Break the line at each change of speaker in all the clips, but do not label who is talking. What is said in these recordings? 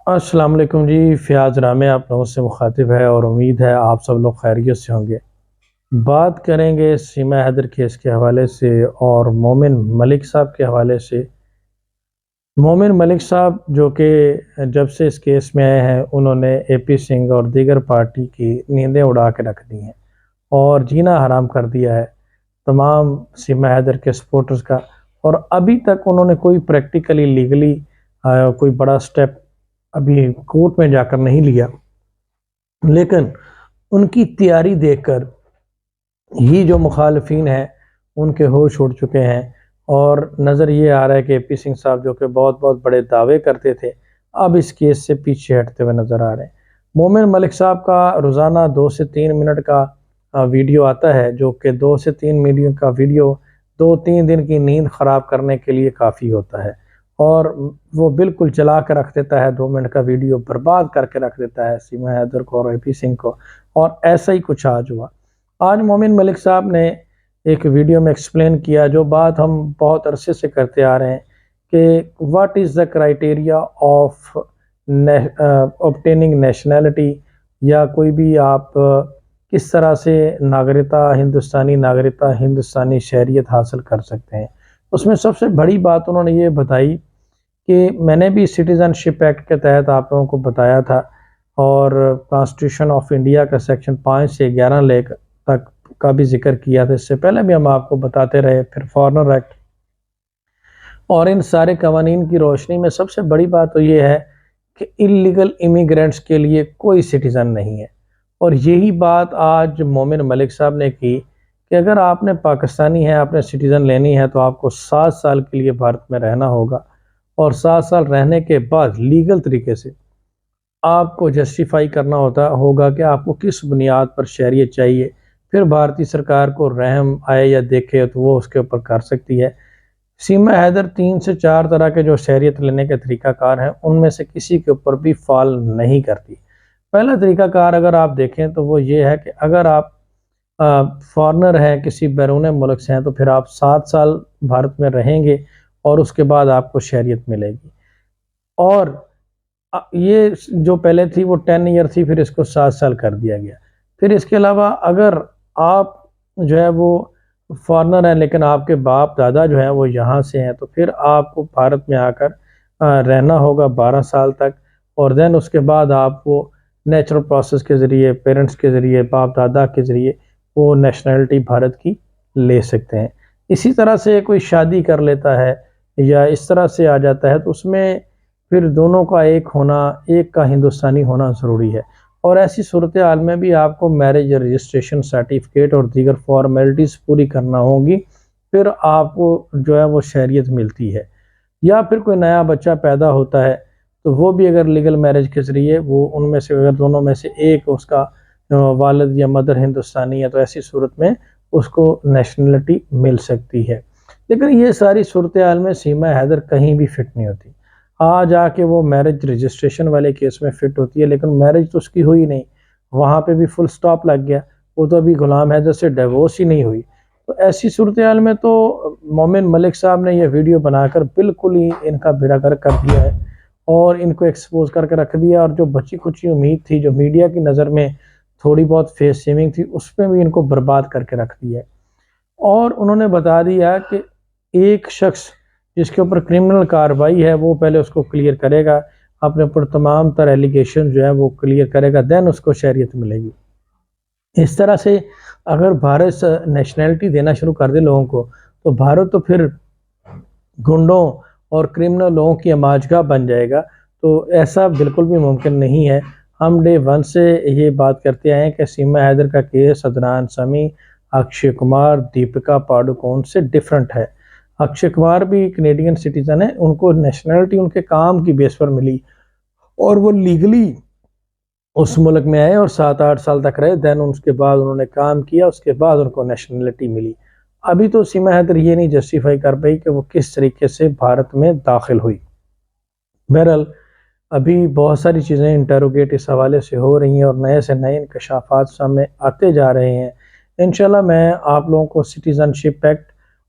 अस्सलाम वालेकुम जी। फ़ियाज़ रामे आप लोगों से मुखातिब है और उम्मीद है आप सब लोग खैरियत से होंगे। बात करेंगे सीमा हैदर केस के हवाले से और मोमिन मलिक साहब के हवाले से। मोमिन मलिक साहब जो कि जब से इस केस में आए हैं उन्होंने एपी सिंह और दीगर पार्टी की नींदें उड़ा के रख दी हैं और जीना हराम कर दिया है तमाम सीमा हैदर के सपोर्टर्स का। और अभी तक उन्होंने कोई प्रैक्टिकली लीगली कोई बड़ा स्टेप अभी कोर्ट में जाकर नहीं लिया, लेकिन उनकी तैयारी देखकर ही जो मुखालफिन हैं उनके होश उड़ चुके हैं। और नज़र ये आ रहा है कि एपी सिंह साहब जो कि बहुत बहुत बड़े दावे करते थे अब इस केस से पीछे हटते हुए नज़र आ रहे हैं। मोमिन मलिक साहब का रोज़ाना 2 से 3 मिनट का वीडियो आता है, जो कि 2 से 3 मिनट का वीडियो 2-3 दिन की नींद ख़राब करने के लिए काफ़ी होता है। और वो बिल्कुल जला कर रख देता है, 2 मिनट का वीडियो बर्बाद करके रख देता है सीमा हैदर को और एपी सिंह को। और ऐसा ही कुछ आज हुआ। आज मोमिन मलिक साहब ने एक वीडियो में एक्सप्लेन किया जो बात हम बहुत अरसे से करते आ रहे हैं कि what is the criteria of obtaining nationality, या कोई भी आप किस तरह से नागरिकता हिंदुस्तानी शहरियत हासिल कर सकते हैं। उसमें सबसे बड़ी बात उन्होंने ये बताई कि मैंने भी सिटीज़नशिप एक्ट के तहत आप लोगों को बताया था और कॉन्स्टिट्यूशन ऑफ इंडिया का सेक्शन 5 से 11 लेख तक का भी जिक्र किया था। इससे पहले भी हम आपको बताते रहे, फिर फॉरेनर एक्ट और इन सारे कवानीन की रोशनी में सबसे बड़ी बात तो ये है कि इलीगल इमिग्रेंट्स के लिए कोई सिटीज़न नहीं है। और यही बात आज मोमिन मलिक साहब ने की कि अगर आपने पाकिस्तानी है, आपने सिटीज़न लेनी है तो आपको 7 साल के लिए भारत में रहना होगा और 7 साल रहने के बाद लीगल तरीके से आपको जस्टिफाई करना होगा कि आपको किस बुनियाद पर शहरियत चाहिए। फिर भारतीय सरकार को रहम आए या देखे तो वो उसके ऊपर कर सकती है। सीमा हैदर 3 से 4 तरह के जो शहरियत लेने के तरीक़ाकार हैं उनमें से किसी के ऊपर भी फॉल नहीं करती। पहला तरीक़ाकार अगर आप देखें तो वो ये है कि अगर आप फॉरेनर हैं, किसी बैरून मुल्क से हैं, तो फिर आप 7 साल भारत में रहेंगे और उसके बाद आपको शहरियत मिलेगी। और ये जो पहले थी वो 10 ईयर थी, फिर इसको 7 साल कर दिया गया। फिर इसके अलावा अगर आप जो है वो फॉरेनर हैं लेकिन आपके बाप दादा जो हैं वो यहाँ से हैं, तो फिर आपको भारत में आकर रहना होगा 12 साल तक। और देन उसके बाद आप वो नेचुरल प्रोसेस के ज़रिए, पेरेंट्स के ज़रिए, बाप दादा के ज़रिए वो नेशनलिटी भारत की ले सकते हैं। इसी तरह से कोई शादी कर लेता है या इस तरह से आ जाता है तो उसमें फिर दोनों का एक होना, एक का हिंदुस्तानी होना ज़रूरी है। और ऐसी सूरत हाल में भी आपको मैरिज रजिस्ट्रेशन सर्टिफिकेट और दीगर फॉर्मेलिटीज़ पूरी करना होगी, फिर आपको जो है वो शहरियत मिलती है। या फिर कोई नया बच्चा पैदा होता है तो वो भी अगर लीगल मैरिज के ज़रिए वो उनमें से अगर दोनों में से एक उसका वालिद या मदर हिंदुस्तानी है तो ऐसी सूरत में उसको नेशनलिटी मिल सकती है। लेकिन ये सारी सूरत हाल में सीमा हैदर कहीं भी फिट नहीं होती। आज आके वो मैरिज रजिस्ट्रेशन वाले केस में फ़िट होती है, लेकिन मैरिज तो उसकी हुई नहीं, वहाँ पे भी फुल स्टॉप लग गया। वो तो अभी गुलाम हैदर से डिवोर्स ही नहीं हुई। तो ऐसी सूरत हाल में तो मोमिन मलिक साहब ने ये वीडियो बनाकर बिल्कुल ही इनका बेड़ा गर्क कर दिया है और इनको एक्सपोज़ करके रख दिया। और जो बची-खुची उम्मीद थी, जो मीडिया की नज़र में थोड़ी बहुत फेस सेविंग थी, उसमें भी इनको बर्बाद करके रख दिया है। और उन्होंने बता दिया कि एक शख्स जिसके ऊपर क्रिमिनल कार्रवाई है वो पहले उसको क्लियर करेगा, अपने ऊपर तमाम तर एलिगेशन जो है वो क्लियर करेगा, देन उसको शहरियत मिलेगी। इस तरह से अगर भारत नेशनैलिटी देना शुरू कर दे लोगों को तो भारत तो फिर गुंडों और क्रिमिनल लोगों की अमाजगाह बन जाएगा। तो ऐसा बिल्कुल भी मुमकिन नहीं है। हम डे 1 से ये बात करते आए हैं कि सीमा हैदर का केस अदनान समी, अक्षय कुमार, दीपिका पादुकोण से डिफरेंट है। अक्षय कुमार भी कनेडियन सिटीज़न है, उनको नेशनलिटी उनके काम की बेस पर मिली और वो लीगली उस मुल्क में आए और 7-8 साल तक रहे। देन उसके बाद उन्होंने काम किया, उसके बाद उनको नेशनलिटी मिली। अभी तो सीमा हैदर ये नहीं जस्टिफाई कर पाई कि वो किस तरीके से भारत में दाखिल हुई। बहरहाल अभी बहुत सारी चीज़ें इंटरोगेट इस हवाले से हो रही हैं और नए से नए इंकशाफात सामने आते जा रहे हैं। इंशाल्लाह मैं आप लोगों को सिटीज़नशिप एक्ट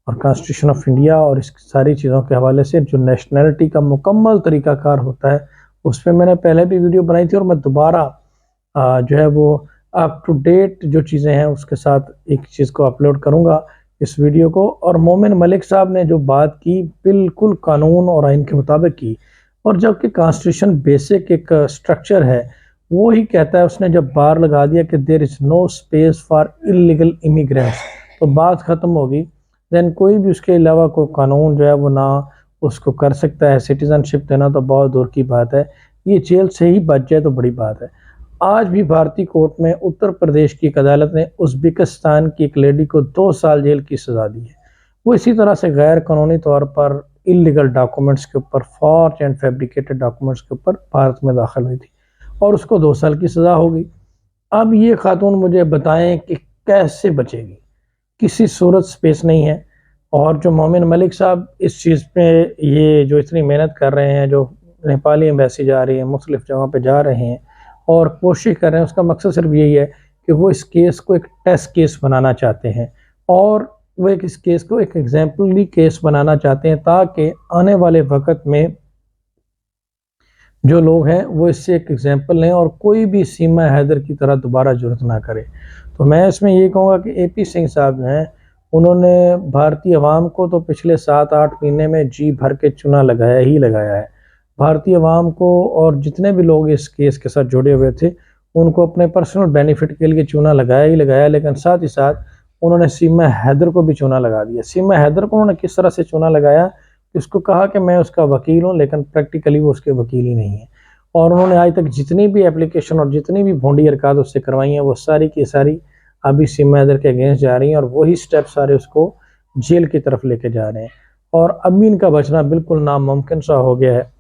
और कॉन्स्टिट्यूशन ऑफ इंडिया और इस सारी चीज़ों के हवाले से जो नेशनलिटी का मुकम्मल तरीक़ाकार होता है उस पर मैंने पहले भी वीडियो बनाई थी और मैं दोबारा जो है वो अप टू डेट जो चीज़ें हैं उसके साथ एक चीज़ को अपलोड करूँगा इस वीडियो को। और मोमिन मलिक साहब ने जो बात की बिल्कुल कानून और आइन के मुताबिक की, और जबकि कॉन्स्टिट्यूशन बेसिक एक स्ट्रक्चर है वो ही कहता है, उसने जब बार लगा दिया कि there is no space for illegal immigrants, तो बात ख़त्म होगी। देन कोई भी उसके अलावा कोई कानून जो है वो ना उसको कर सकता है। सिटीज़नशिप देना तो बहुत दूर की बात है, ये जेल से ही बच जाए तो बड़ी बात है। आज भी भारतीय कोर्ट में उत्तर प्रदेश की एक अदालत ने उज़्बेकिस्तान की एक लेडी को 2 साल जेल की सज़ा दी है। वो इसी तरह से गैर कानूनी तौर पर इलीगल डॉक्यूमेंट्स के ऊपर, फॉर्ज एंड फैब्रिकेटेड डॉक्यूमेंट्स के ऊपर भारत में दाखिल हुई थी और उसको 2 साल की सज़ा हो गई। अब ये खातून मुझे बताएं कि कैसे बचेगी, किसी सूरत स्पेस नहीं है। और जो मोमिन मलिक साहब इस चीज़ पे ये जो इतनी मेहनत कर रहे हैं, जो नेपाली एम्बेसी जा रही है, मुख्तलिफ़ जगहों पे जा रहे हैं और कोशिश कर रहे हैं, उसका मकसद सिर्फ यही है कि वो इस केस को एक टेस्ट केस बनाना चाहते हैं और वो इस केस को एक एग्जाम्पलरी केस बनाना चाहते हैं ताकि आने वाले वक्त में जो लोग हैं वो इससे एक एग्जाम्पल लें और कोई भी सीमा हैदर की तरह दोबारा जुर्त ना करे। तो मैं इसमें ये कहूँगा कि AP सिंह साहब हैं, उन्होंने भारतीय अवाम को तो पिछले 7-8 महीने में जी भर के चूना लगाया ही लगाया है। भारतीय अवाम को और जितने भी लोग इस केस के साथ जुड़े हुए थे उनको अपने पर्सनल बेनिफिट के लिए चूना लगाया ही लगाया, लेकिन साथ ही साथ उन्होंने सीमा हैदर को भी चूना लगा दिया। सीमा हैदर को उन्होंने किस तरह से चूना लगाया, उसको कहा कि मैं उसका वकील हूँ, लेकिन प्रैक्टिकली वो उसके वकील ही नहीं है। और उन्होंने आज तक जितनी भी एप्लीकेशन और जितनी भी भोंडी हरकत उससे करवाई हैं वो सारी की सारी अभी सीमा हैदर के अगेंस्ट जा रही हैं और वही स्टेप सारे उसको जेल की तरफ लेके जा रहे हैं और अभी इनका बचना बिल्कुल नामुमकिन सा हो गया है।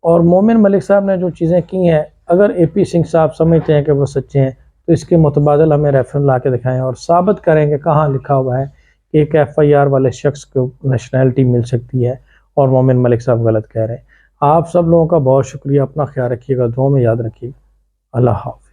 और मोमिन मलिक साहब ने जो चीज़ें की हैं, अगर AP सिंह साहब समझते हैं कि वो सच्चे हैं तो इसके मुतबादल हमें रेफरेंस ला के दिखाएँ और साबित करें कि कहाँ लिखा हुआ है कि एक FIR वाले शख्स को नेशनैलिटी मिल सकती है और मोमिन मलिक साहब गलत कह रहे हैं। आप सब लोगों का बहुत शुक्रिया, अपना ख्याल रखिएगा, दुआ में याद रखिएगा। अल्लाह हाफ़िज़।